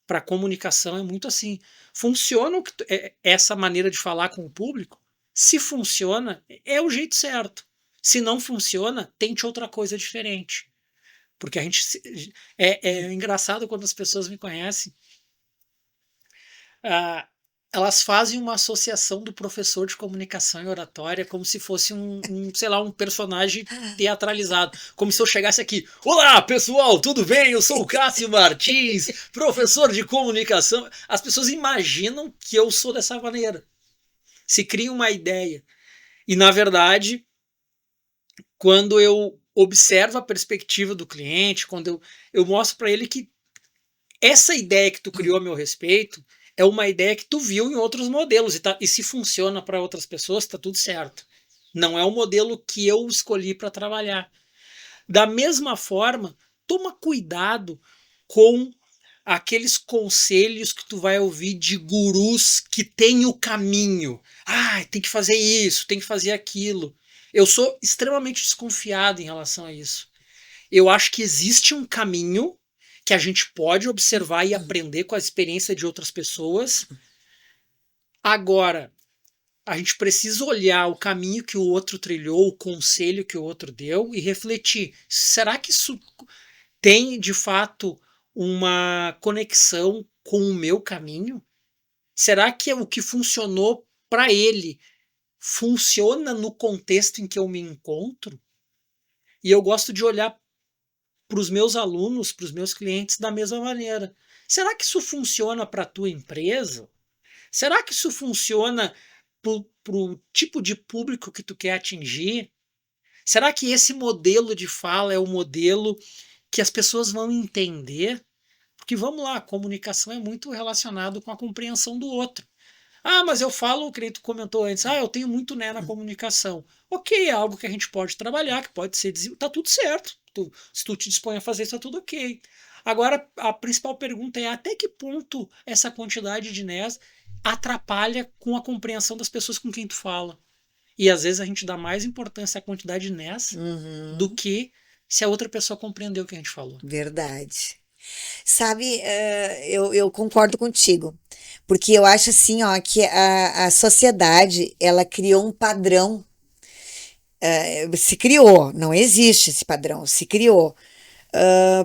Speaker 2: Para comunicação é muito assim. Funciona essa maneira de falar com o público? Se funciona, é o jeito certo. Se não funciona, tente outra coisa diferente. Porque a gente. É engraçado quando as pessoas me conhecem. Ah, elas fazem uma associação do professor de comunicação e oratória como se fosse sei lá, um personagem teatralizado. Como se eu chegasse aqui, olá pessoal, tudo bem? Eu sou o Cássio Martins, professor de comunicação. As pessoas imaginam que eu sou dessa maneira. Se cria uma ideia. E na verdade, quando eu observo a perspectiva do cliente, quando eu mostro para ele que essa ideia que tu criou a meu respeito é uma ideia que tu viu em outros modelos e se funciona para outras pessoas, está tudo certo. Não é o modelo que eu escolhi para trabalhar. Da mesma forma, toma cuidado com aqueles conselhos que tu vai ouvir de gurus que têm o caminho. Tem que fazer isso, tem que fazer aquilo. Eu sou extremamente desconfiado em relação a isso. Eu acho que existe um caminho que a gente pode observar e aprender com a experiência de outras pessoas. Agora, a gente precisa olhar o caminho que o outro trilhou, o conselho que o outro deu e refletir. Será que isso tem, de fato, uma conexão com o meu caminho? Será que o que funcionou para ele funciona no contexto em que eu me encontro? E eu gosto de olhar para os meus alunos, para os meus clientes da mesma maneira. Será que isso funciona para a tua empresa? Será que isso funciona para o tipo de público que tu quer atingir? Será que esse modelo de fala é o modelo que as pessoas vão entender? Porque vamos lá, a comunicação é muito relacionado com a compreensão do outro. Mas eu falo, que nem tu comentou antes, eu tenho muito né na comunicação. Ok, é algo que a gente pode trabalhar, que pode ser, tá tudo certo. Se tu te dispõe a fazer isso, tá tudo ok. Agora, a principal pergunta é até que ponto essa quantidade de nés atrapalha com a compreensão das pessoas com quem tu fala. E às vezes a gente dá mais importância à quantidade de nés do que se a outra pessoa compreendeu o que a gente falou.
Speaker 1: Verdade. Sabe, eu concordo contigo, porque eu acho assim, ó, que a sociedade, ela criou um padrão, se criou, não existe esse padrão, se criou,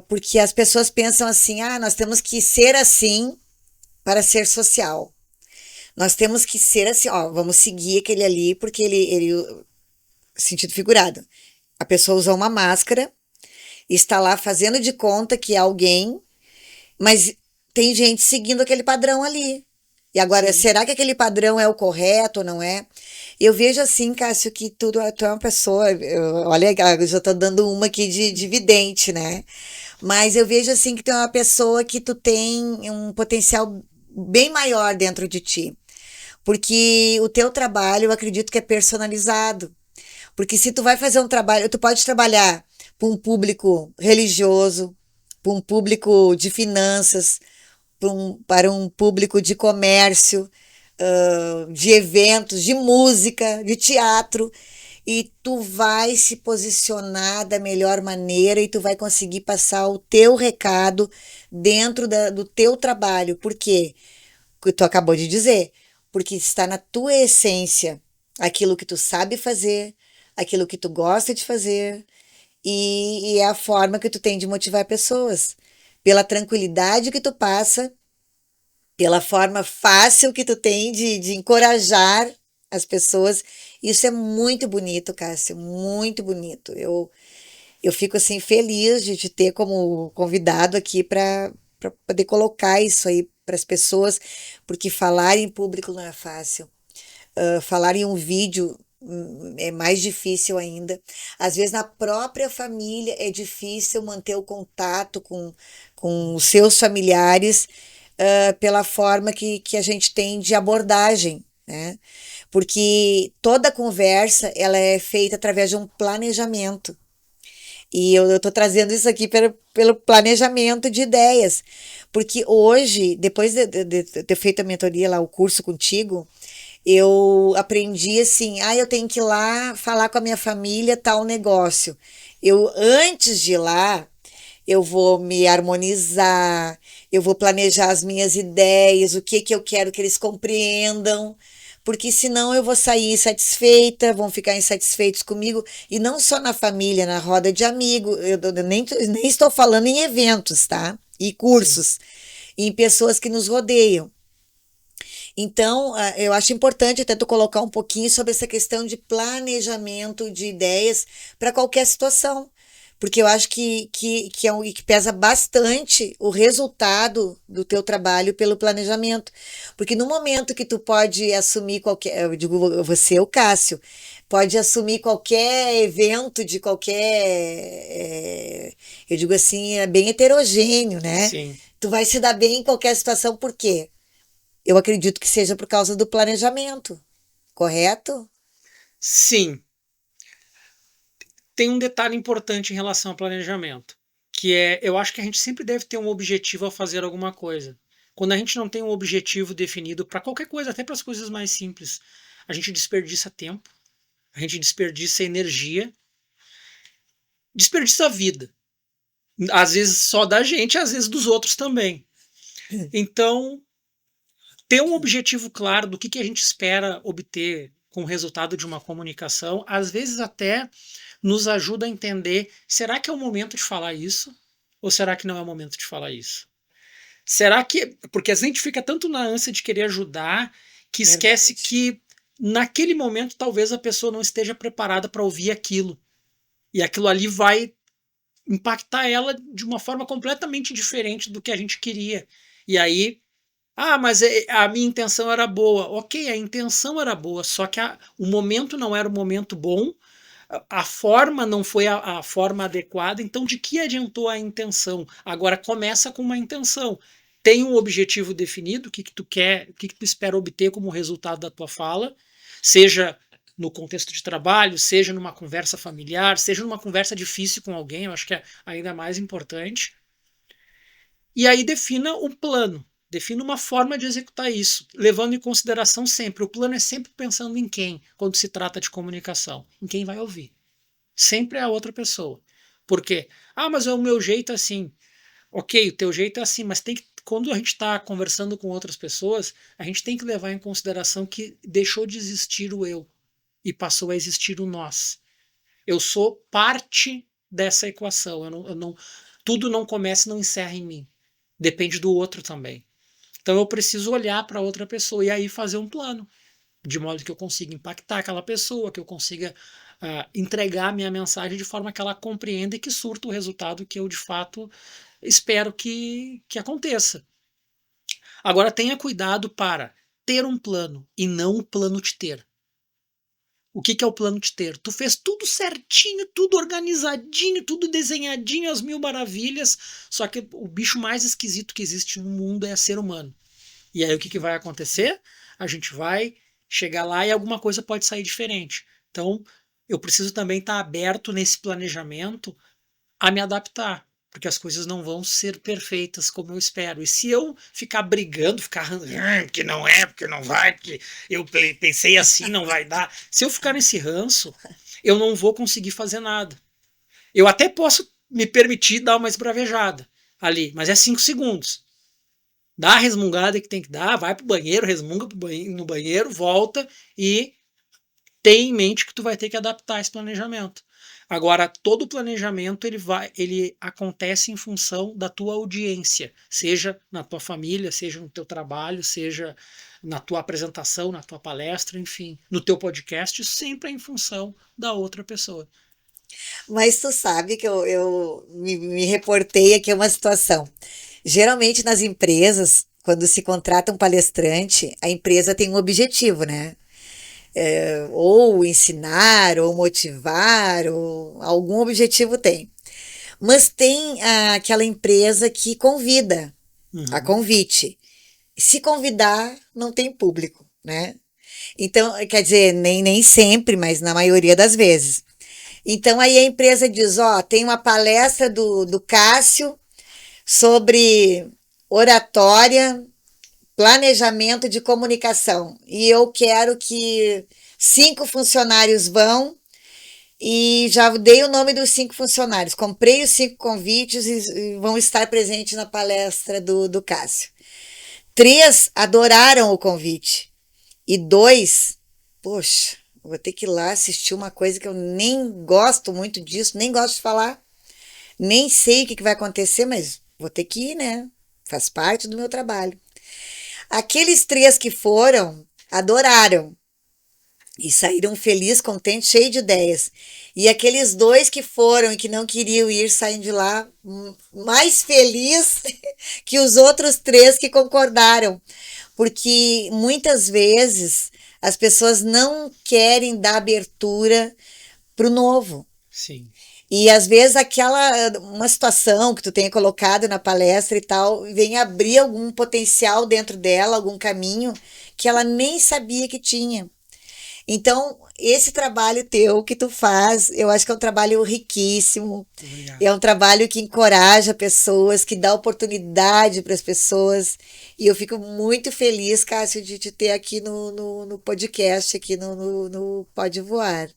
Speaker 1: porque as pessoas pensam assim, nós temos que ser assim para ser social, nós temos que ser assim, ó, vamos seguir aquele ali, porque ele sentido figurado, a pessoa usa uma máscara, está lá fazendo de conta que é alguém, mas tem gente seguindo aquele padrão ali. E agora, será que aquele padrão é o correto ou não é? Eu vejo assim, Cássio, que tu é uma pessoa. Olha, eu já tô dando uma aqui de vidente, né? Mas eu vejo assim que tu é uma pessoa que tu tem um potencial bem maior dentro de ti. Porque o teu trabalho, eu acredito que é personalizado. Porque se tu vai fazer um trabalho, tu pode trabalhar para um público religioso, para um público de finanças, para um público de comércio, de eventos, de música, de teatro, e tu vai se posicionar da melhor maneira e tu vai conseguir passar o teu recado dentro do teu trabalho. Por quê? O que tu acabou de dizer. Porque está na tua essência aquilo que tu sabe fazer, aquilo que tu gosta de fazer, e é a forma que tu tem de motivar pessoas. Pela tranquilidade que tu passa, pela forma fácil que tu tem de encorajar as pessoas. Isso é muito bonito, Cássio, muito bonito. Eu fico assim feliz de te ter como convidado aqui para poder colocar isso aí para as pessoas, porque falar em público não é fácil. Falar em um vídeo é mais difícil ainda. Às vezes, na própria família, é difícil manter o contato com os seus familiares, pela forma que a gente tem de abordagem, né? Porque toda conversa ela é feita através de um planejamento. E eu estou trazendo isso aqui pelo planejamento de ideias. Porque hoje, depois de ter feito a mentoria lá, o curso contigo, eu aprendi assim, eu tenho que ir lá falar com a minha família tal negócio. Antes de ir lá, eu vou me harmonizar, eu vou planejar as minhas ideias, o que que eu quero que eles compreendam, porque senão eu vou sair insatisfeita, vão ficar insatisfeitos comigo, e não só na família, na roda de amigos, eu nem estou falando em eventos, tá? E
Speaker 2: Sim.
Speaker 1: cursos, em pessoas que nos rodeiam. Então, eu acho importante até tu colocar um pouquinho sobre essa questão de planejamento de ideias para qualquer situação, porque eu acho que pesa bastante o resultado do teu trabalho pelo planejamento. Porque no momento que tu pode assumir qualquer, eu digo você, o Cássio, pode assumir qualquer evento de qualquer, eu digo assim, é bem heterogêneo, né?
Speaker 2: Sim.
Speaker 1: Tu vai se dar bem em qualquer situação, por quê? Eu acredito que seja por causa do planejamento, correto?
Speaker 2: Sim. Tem um detalhe importante em relação ao planejamento, que é, eu acho que a gente sempre deve ter um objetivo ao fazer alguma coisa. Quando a gente não tem um objetivo definido para qualquer coisa, até para as coisas mais simples, a gente desperdiça tempo, a gente desperdiça energia, desperdiça a vida. Às vezes só da gente, às vezes dos outros também. Então, ter um objetivo claro do que a gente espera obter com o resultado de uma comunicação, às vezes até nos ajuda a entender, será que é o momento de falar isso? Ou será que não é o momento de falar isso? Será que... Porque a gente fica tanto na ânsia de querer ajudar, que esquece
Speaker 1: Verdade.
Speaker 2: que naquele momento talvez a pessoa não esteja preparada para ouvir aquilo. E aquilo ali vai impactar ela de uma forma completamente diferente do que a gente queria. E aí, mas a minha intenção era boa. Ok, a intenção era boa, só que o momento não era o momento bom, a forma não foi a forma adequada, então de que adiantou a intenção? Agora começa com uma intenção. Tem um objetivo definido, o que tu quer, o que tu espera obter como resultado da tua fala, seja no contexto de trabalho, seja numa conversa familiar, seja numa conversa difícil com alguém, eu acho que é ainda mais importante. E aí defina um plano, defina uma forma de executar isso, levando em consideração sempre, o plano é sempre pensando em quem, quando se trata de comunicação, em quem vai ouvir. Sempre é a outra pessoa. Por quê? Mas é o meu jeito assim. Ok, o teu jeito é assim, mas tem que, quando a gente está conversando com outras pessoas, a gente tem que levar em consideração que deixou de existir o eu e passou a existir o nós. Eu sou parte dessa equação. Tudo não começa e não encerra em mim. Depende do outro também. Então eu preciso olhar para outra pessoa e aí fazer um plano, de modo que eu consiga impactar aquela pessoa, que eu consiga entregar a minha mensagem de forma que ela compreenda e que surta o resultado que eu de fato espero que aconteça. Agora tenha cuidado para ter um plano e não o plano de ter. O que é o plano de ter? Tu fez tudo certinho, tudo organizadinho, tudo desenhadinho, as mil maravilhas, só que o bicho mais esquisito que existe no mundo é ser humano. E aí o que vai acontecer? A gente vai chegar lá e alguma coisa pode sair diferente. Então, eu preciso também estar aberto nesse planejamento a me adaptar, porque as coisas não vão ser perfeitas como eu espero. E se eu ficar brigando, ficar que não é, porque não vai, porque eu pensei assim, não vai dar. Se eu ficar nesse ranço, eu não vou conseguir fazer nada. Eu até posso me permitir dar uma esbravejada ali, mas é 5 segundos. Dá a resmungada que tem que dar, vai pro banheiro, resmunga no banheiro, volta e tem em mente que tu vai ter que adaptar esse planejamento. Agora, todo o planejamento ele acontece em função da tua audiência, seja na tua família, seja no teu trabalho, seja na tua apresentação, na tua palestra, enfim, no teu podcast, sempre é em função da outra pessoa.
Speaker 1: Mas tu sabe que eu me reportei aqui a uma situação. Geralmente nas empresas, quando se contrata um palestrante, a empresa tem um objetivo, né? ou ensinar, ou motivar, ou algum objetivo tem. Mas tem aquela empresa que convida, a
Speaker 2: Uhum.
Speaker 1: convite. Se convidar, não tem público, né? Então, quer dizer, nem sempre, mas na maioria das vezes. Então, aí a empresa diz: Ó, tem uma palestra do Cássio sobre oratória, planejamento de comunicação. E eu quero que 5 funcionários vão e já dei o nome dos 5 funcionários. Comprei os 5 convites e vão estar presentes na palestra do Cássio. 3 adoraram o convite. E 2, poxa, vou ter que ir lá assistir uma coisa que eu nem gosto muito disso, nem gosto de falar, nem sei o que vai acontecer, mas vou ter que ir, né? Faz parte do meu trabalho. Aqueles 3 que foram, adoraram e saíram felizes, contentes, cheios de ideias. E aqueles 2 que foram e que não queriam ir, saem de lá mais felizes que os outros 3 que concordaram. Porque muitas vezes as pessoas não querem dar abertura para o novo.
Speaker 2: Sim.
Speaker 1: E às vezes uma situação que tu tenha colocado na palestra e tal, vem abrir algum potencial dentro dela, algum caminho que ela nem sabia que tinha. Então, esse trabalho teu que tu faz, eu acho que é um trabalho riquíssimo,
Speaker 2: Obrigado.
Speaker 1: é um trabalho que encoraja pessoas, que dá oportunidade para as pessoas. E eu fico muito feliz, Cássio, de te ter aqui no podcast, aqui no Pode Voar.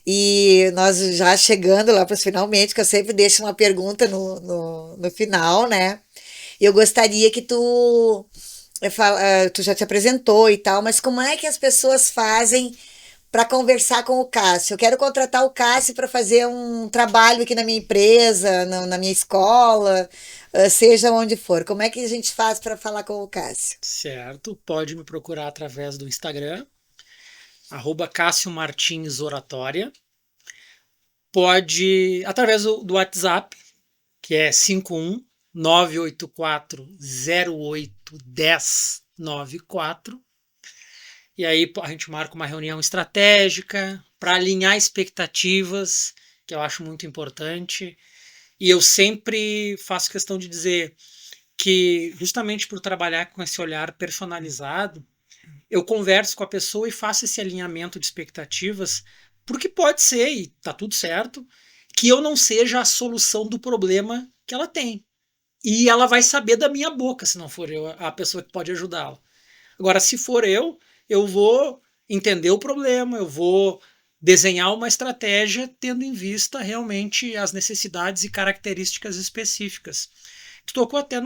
Speaker 1: E nós já chegando lá para os finalmente, que eu sempre deixo uma pergunta no final, né? E eu gostaria que tu já te apresentou e tal, mas como é que as pessoas fazem para conversar com o Cássio? Eu quero contratar o Cássio para fazer um trabalho aqui na minha empresa, na minha escola, seja onde for. Como é que a gente faz para falar com o Cássio?
Speaker 2: Certo. Pode me procurar através do Instagram, Cássio Martins Oratória. Pode, através do WhatsApp, que é 51 984 08 10 94. E aí a gente marca uma reunião estratégica para alinhar expectativas, que eu acho muito importante. E eu sempre faço questão de dizer que, justamente por trabalhar com esse olhar personalizado, eu converso com a pessoa e faço esse alinhamento de expectativas, porque pode ser, e tá tudo certo, que eu não seja a solução do problema que ela tem. E ela vai saber da minha boca, se não for eu a pessoa que pode ajudá-la. Agora, se for eu vou entender o problema, eu vou desenhar uma estratégia tendo em vista realmente as necessidades e características específicas. Tu tocou até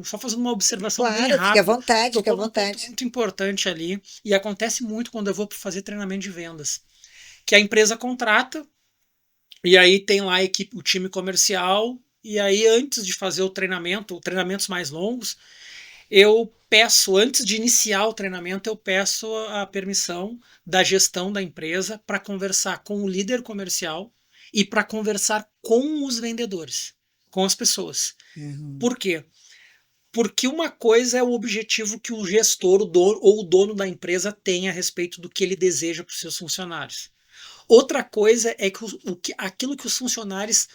Speaker 2: só fazendo uma observação bem
Speaker 1: Claro, fique à
Speaker 2: rápida,
Speaker 1: vontade, fique à
Speaker 2: tocou num ponto
Speaker 1: vontade.
Speaker 2: muito importante ali, e acontece muito quando eu vou fazer treinamento de vendas, que a empresa contrata, e aí tem lá a equipe, o time comercial, e aí antes de fazer o treinamento, treinamentos mais longos, eu peço, antes de iniciar o treinamento, eu peço a permissão da gestão da empresa para conversar com o líder comercial e para conversar com os vendedores, com as pessoas.
Speaker 1: Uhum.
Speaker 2: Por quê? Porque uma coisa é o objetivo que o gestor o dono, ou o dono da empresa tem a respeito do que ele deseja para os seus funcionários. Outra coisa é que, aquilo que os funcionários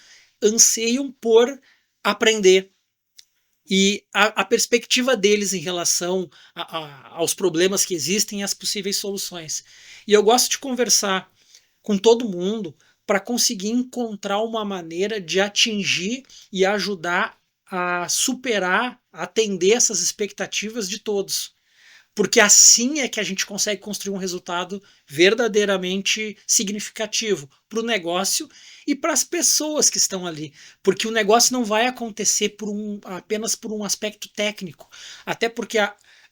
Speaker 2: anseiam por aprender, e a perspectiva deles em relação aos problemas que existem e às possíveis soluções. E eu gosto de conversar com todo mundo para conseguir encontrar uma maneira de atingir e ajudar a superar, atender essas expectativas de todos. Porque assim é que a gente consegue construir um resultado verdadeiramente significativo para o negócio e para as pessoas que estão ali. Porque o negócio não vai acontecer apenas por um aspecto técnico. Até porque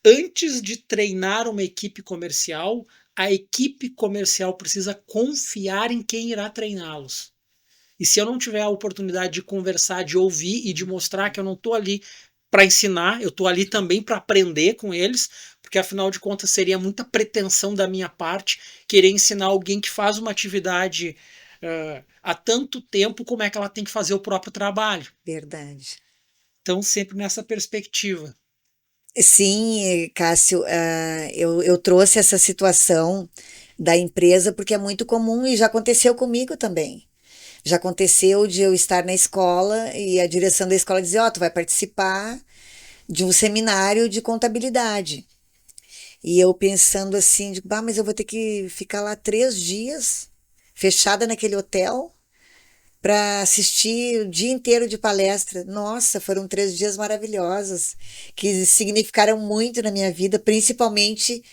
Speaker 2: antes de treinar uma equipe comercial, a equipe comercial precisa confiar em quem irá treiná-los. E se eu não tiver a oportunidade de conversar, de ouvir e de mostrar que eu não estou ali para ensinar, eu estou ali também para aprender com eles, porque afinal de contas seria muita pretensão da minha parte querer ensinar alguém que faz uma atividade há tanto tempo como é que ela tem que fazer o próprio trabalho.
Speaker 1: Verdade.
Speaker 2: Então, sempre nessa perspectiva.
Speaker 1: Sim, Cássio, eu trouxe essa situação da empresa, porque é muito comum e já aconteceu comigo também. Já aconteceu de eu estar na escola e a direção da escola dizer, ó, tu vai participar de um seminário de contabilidade. E eu pensando assim, de, bah, mas eu vou ter que ficar lá 3 dias, fechada naquele hotel, para assistir o dia inteiro de palestra. Nossa, foram 3 dias maravilhosos, que significaram muito na minha vida, principalmente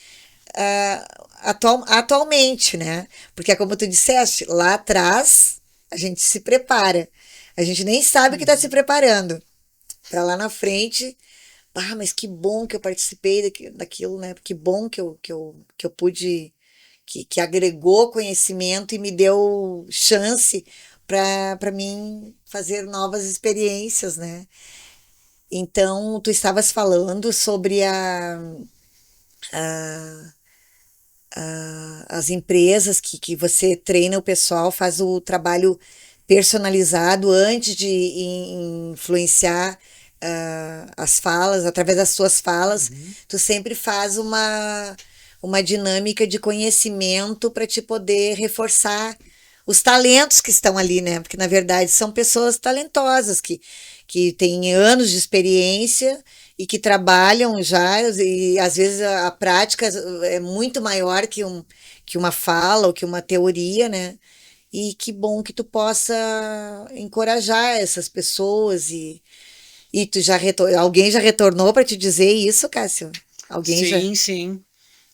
Speaker 1: atualmente, né? Porque é como tu disseste, lá atrás a gente se prepara. A gente nem sabe que está se
Speaker 2: Uhum.
Speaker 1: preparando. Para lá na frente, ah, mas que bom que eu participei daquilo, né? Que bom que eu pude, que agregou conhecimento e me deu chance para mim fazer novas experiências, né? Então, tu estavas falando sobre a, as empresas que você treina o pessoal, faz o trabalho personalizado antes de influenciar as falas, através das suas falas,
Speaker 2: Uhum.
Speaker 1: tu sempre faz uma dinâmica de conhecimento para te poder reforçar os talentos que estão ali, né? Porque na verdade são pessoas talentosas que têm anos de experiência e que trabalham já, e às vezes a prática é muito maior que uma fala ou que uma teoria, né? E que bom que tu possa encorajar essas pessoas e alguém já retornou para te dizer isso, Cássio? Alguém já?
Speaker 2: Sim, sim.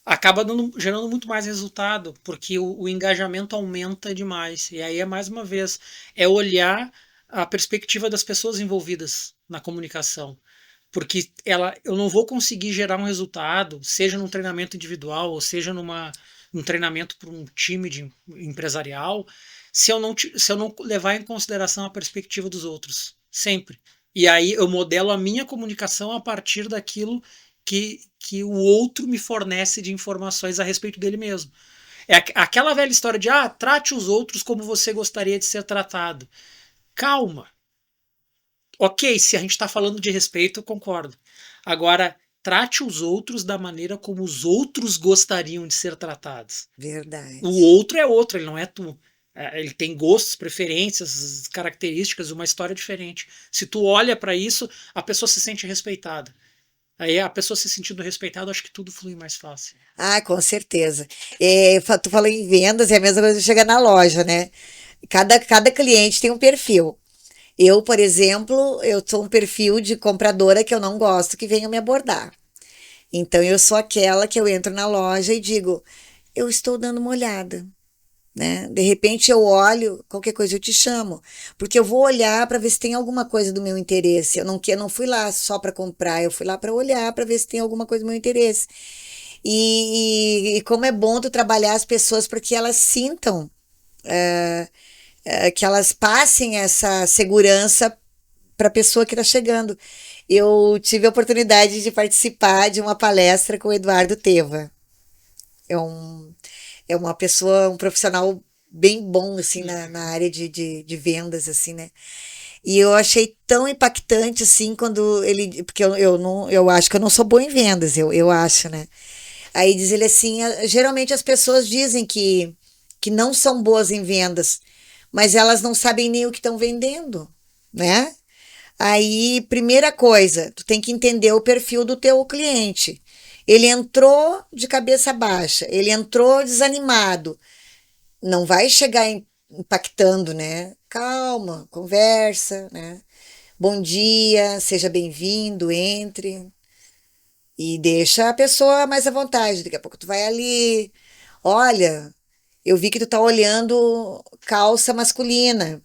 Speaker 2: Acaba gerando muito mais resultado, porque o engajamento aumenta demais. E aí é mais uma vez, é olhar a perspectiva das pessoas envolvidas na comunicação. Porque eu não vou conseguir gerar um resultado, seja num treinamento individual, ou seja num treinamento para um time empresarial, se eu não levar em consideração a perspectiva dos outros. Sempre. E aí eu modelo a minha comunicação a partir daquilo que o outro me fornece de informações a respeito dele mesmo. É aquela velha história de trate os outros como você gostaria de ser tratado. Calma. Ok, se a gente está falando de respeito, eu concordo. Agora, trate os outros da maneira como os outros gostariam de ser tratados. O
Speaker 1: Verdade.
Speaker 2: outro é outro, ele não é tu. Ele tem gostos, preferências, características, uma história diferente. Se tu olha para isso, a pessoa se sente respeitada. Aí a pessoa se sentindo respeitada, acho que tudo flui mais fácil.
Speaker 1: Ah, com certeza. Tu falou em vendas, é a mesma coisa que chega na loja, né? Cada cliente tem um perfil. Eu, por exemplo, eu sou um perfil de compradora que eu não gosto que venham me abordar. Então, eu sou aquela que eu entro na loja e digo, eu estou dando uma olhada, né? De repente eu olho, qualquer coisa eu te chamo, porque eu vou olhar para ver se tem alguma coisa do meu interesse. Eu não fui lá só para comprar, eu fui lá para olhar para ver se tem alguma coisa do meu interesse. E como é bom tu trabalhar as pessoas para que elas sintam, que elas passem essa segurança para a pessoa que está chegando. Eu tive a oportunidade de participar de uma palestra com o Eduardo Teva. É, um, é uma pessoa, um profissional bem bom, assim, na área de vendas, assim, né? E eu achei tão impactante, assim, quando ele... Porque eu acho que eu não sou boa em vendas, eu acho, né? Aí diz ele assim, geralmente as pessoas dizem que não são boas em vendas, mas elas não sabem nem o que estão vendendo, né? Aí, primeira coisa, tu tem que entender o perfil do teu cliente. Ele entrou de cabeça baixa, ele entrou desanimado. Não vai chegar impactando, né? Calma, conversa, né? Bom dia, seja bem-vindo, entre e deixa a pessoa mais à vontade. Daqui a pouco tu vai ali, olha, eu vi que tu tá olhando calça masculina.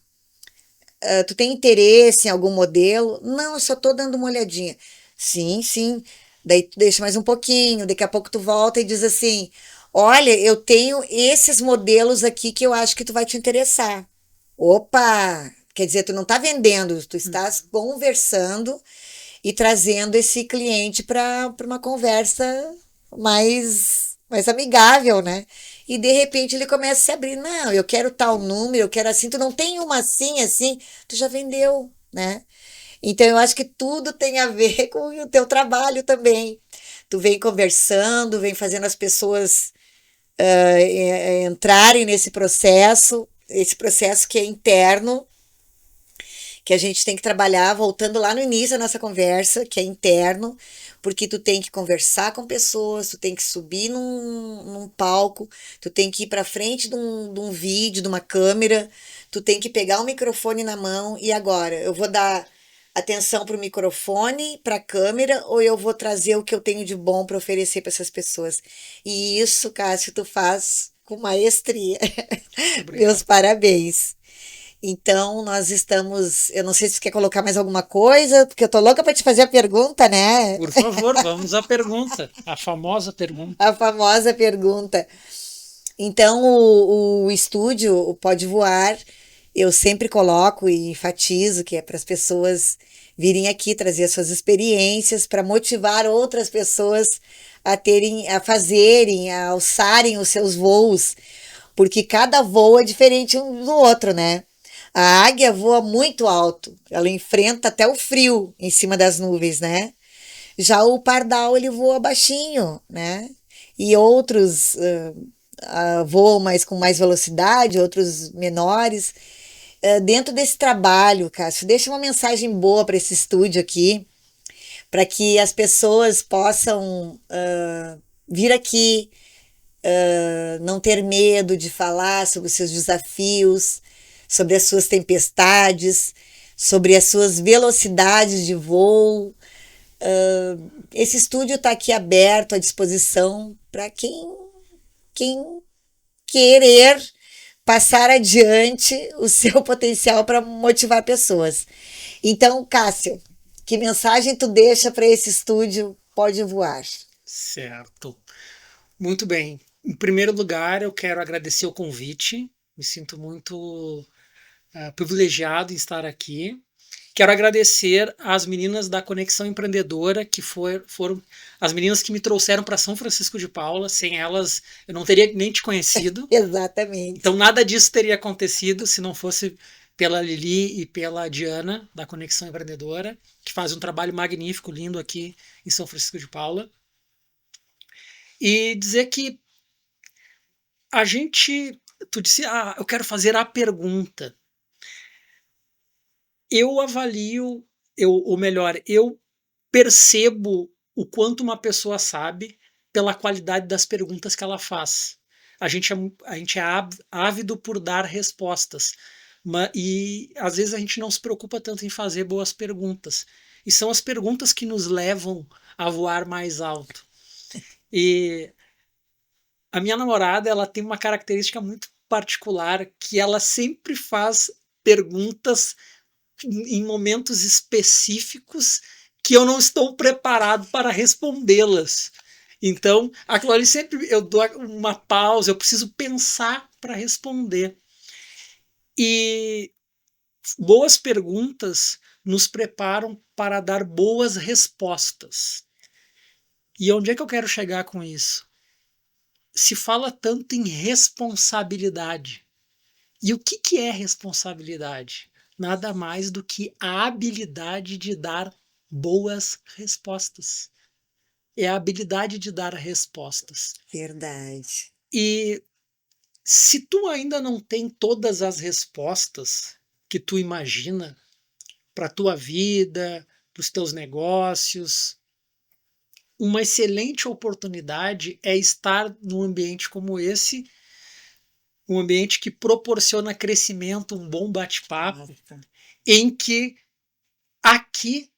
Speaker 1: Tu tem interesse em algum modelo? Não, eu só tô dando uma olhadinha. Sim, sim. Daí tu deixa mais um pouquinho, daqui a pouco tu volta e diz assim: Olha, eu tenho esses modelos aqui que eu acho que tu vai te interessar. Opa! Quer dizer, tu não está vendendo, tu estás
Speaker 2: Uhum.
Speaker 1: conversando e trazendo esse cliente para uma conversa mais amigável, né? E de repente ele começa a se abrir. Não, eu quero tal número, eu quero assim. Tu não tem uma assim, assim, tu já vendeu, né? Então eu acho que tudo tem a ver com o teu trabalho também. Tu vem conversando, vem fazendo as pessoas entrarem nesse processo, esse processo que é interno, que a gente tem que trabalhar, voltando lá no início da nossa conversa, que é interno, porque tu tem que conversar com pessoas, tu tem que subir num palco, tu tem que ir para frente de um vídeo, de uma câmera, tu tem que pegar o microfone na mão e agora eu vou dar atenção para o microfone, para a câmera, ou eu vou trazer o que eu tenho de bom para oferecer para essas pessoas. E isso, Cássio, tu faz com maestria. Meus
Speaker 2: Obrigado.
Speaker 1: parabéns. Então, nós estamos. Eu não sei se você quer colocar mais alguma coisa, porque eu tô louca para te fazer a pergunta, né?
Speaker 2: Por favor, vamos à pergunta, a famosa pergunta.
Speaker 1: A famosa pergunta. Então, o estúdio, o Pode Voar, eu sempre coloco e enfatizo que é para as pessoas virem aqui trazer as suas experiências, para motivar outras pessoas a terem, a fazerem, a alçarem os seus voos, porque cada voo é diferente um do outro, né? A águia voa muito alto, ela enfrenta até o frio em cima das nuvens, né? Já o pardal ele voa baixinho, né? E outros voam mais com mais velocidade, outros menores. Dentro desse trabalho, Cássio, deixa uma mensagem boa para esse estúdio aqui, para que as pessoas possam vir aqui, não ter medo de falar sobre os seus desafios, sobre as suas tempestades, sobre as suas velocidades de voo. Esse estúdio está aqui aberto à disposição para quem querer passar adiante o seu potencial para motivar pessoas. Então, Cássio, que mensagem tu deixa para esse estúdio Pode Voar?
Speaker 2: Certo. Muito bem. Em primeiro lugar, eu quero agradecer o convite. Me sinto muito privilegiado em estar aqui. Quero agradecer às meninas da Conexão Empreendedora, que foram as meninas que me trouxeram para São Francisco de Paula. Sem elas, eu não teria nem te conhecido.
Speaker 1: Exatamente.
Speaker 2: Então, nada disso teria acontecido se não fosse pela Lili e pela Diana, da Conexão Empreendedora, que fazem um trabalho magnífico, lindo aqui em São Francisco de Paula. E dizer que a gente. Tu disse, eu quero fazer a pergunta. Eu avalio, ou melhor, eu percebo o quanto uma pessoa sabe pela qualidade das perguntas que ela faz. A gente é ávido por dar respostas, e às vezes a gente não se preocupa tanto em fazer boas perguntas. E são as perguntas que nos levam a voar mais alto. E a minha namorada, ela tem uma característica muito particular, que ela sempre faz perguntas em momentos específicos que eu não estou preparado para respondê-las. Então, aquilo ali sempre eu dou uma pausa, eu preciso pensar para responder. E boas perguntas nos preparam para dar boas respostas. E onde é que eu quero chegar com isso? Se fala tanto em responsabilidade. E o que é responsabilidade? Nada mais do que a habilidade de dar boas respostas. É a habilidade de dar respostas.
Speaker 1: Verdade.
Speaker 2: E se tu ainda não tem todas as respostas que tu imagina para a tua vida, para os teus negócios, uma excelente oportunidade é estar num ambiente como esse, um ambiente que proporciona crescimento, um bom bate-papo, em que aqui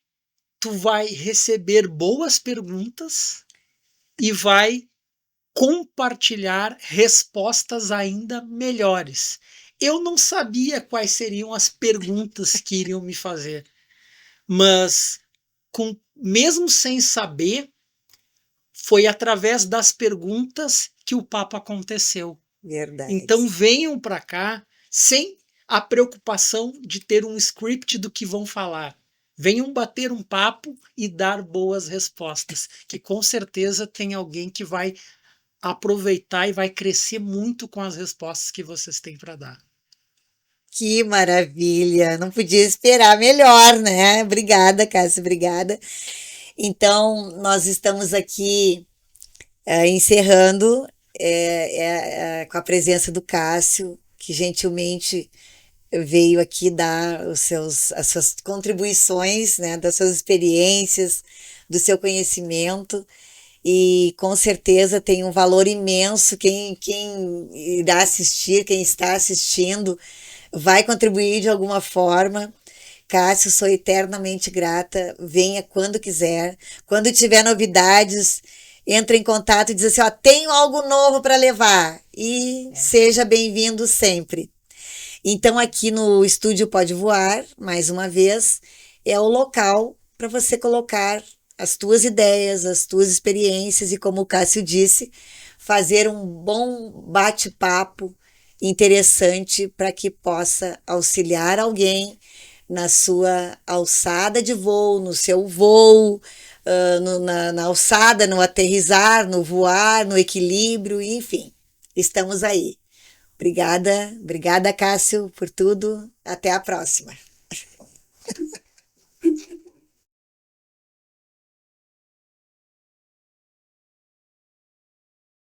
Speaker 2: tu vai receber boas perguntas e vai compartilhar respostas ainda melhores. Eu não sabia quais seriam as perguntas que iriam me fazer, mas mesmo sem saber, foi através das perguntas que o papo aconteceu.
Speaker 1: Verdade.
Speaker 2: Então venham para cá sem a preocupação de ter um script do que vão falar. Venham bater um papo e dar boas respostas, que com certeza tem alguém que vai aproveitar e vai crescer muito com as respostas que vocês têm para dar.
Speaker 1: Que maravilha! Não podia esperar melhor, né? Obrigada, Cássio, obrigada. Então, nós estamos aqui encerrando com a presença do Cássio, que gentilmente veio aqui dar as suas contribuições, né, das suas experiências, do seu conhecimento, e com certeza tem um valor imenso. Quem irá assistir, quem está assistindo, vai contribuir de alguma forma. Cássio, sou eternamente grata. Venha quando quiser. Quando tiver novidades, entre em contato e diz assim: ó, tenho algo novo para levar. E seja bem-vindo sempre. Então, aqui no Estúdio Pode Voar, mais uma vez, é o local para você colocar as tuas ideias, as tuas experiências e, como o Cássio disse, fazer um bom bate-papo interessante para que possa auxiliar alguém na sua alçada de voo, no seu voo, na alçada, no aterrissar, no voar, no equilíbrio, enfim, estamos aí. Obrigada, Cássio, por tudo. Até a próxima.